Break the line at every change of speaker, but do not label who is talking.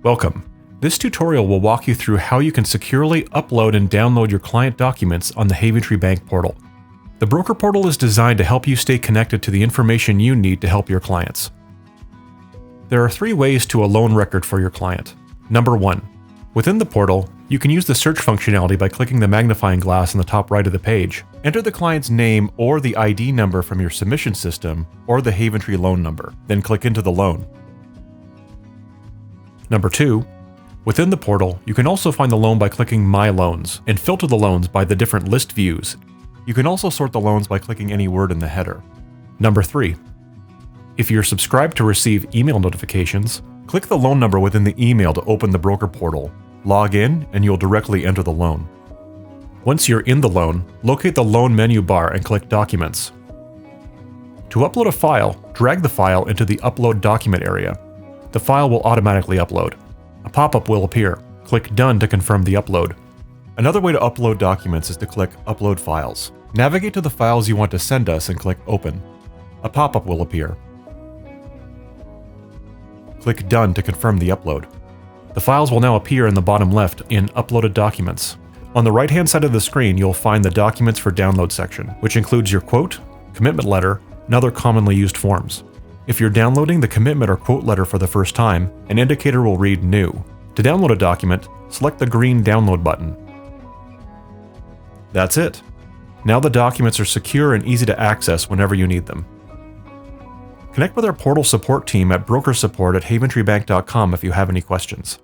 Welcome. This tutorial will walk you through how you can securely upload and download your client documents on the Haventree Bank portal. The broker portal is designed to help you stay connected to the information you need to help your clients. There are 3 ways to a loan record for your client. Number 1. Within the portal, you can use the search functionality by clicking the magnifying glass on the top right of the page. Enter the client's name or the ID number from your submission system or the Haventree loan number, then click into the loan. Number 2. Within the portal, you can also find the loan by clicking My Loans and filter the loans by the different list views. You can also sort the loans by clicking any word in the header. Number 3. If you're subscribed to receive email notifications, click the loan number within the email to open the broker portal. Log in and you'll directly enter the loan. Once you're in the loan, locate the loan menu bar and click Documents. To upload a file, drag the file into the Upload Document area. The file will automatically upload. A pop-up will appear. Click Done to confirm the upload. Another way to upload documents is to click Upload Files. Navigate to the files you want to send us and click Open. A pop-up will appear. Click Done to confirm the upload. The files will now appear in the bottom left in Uploaded Documents. On the right-hand side of the screen, you'll find the Documents for Download section, which includes your quote, commitment letter, and other commonly used forms. If you're downloading the commitment or quote letter for the first time, an indicator will read New. To download a document, select the green Download button. That's it. Now the documents are secure and easy to access whenever you need them. Connect with our portal support team at brokersupport@haventreebank.com if you have any questions.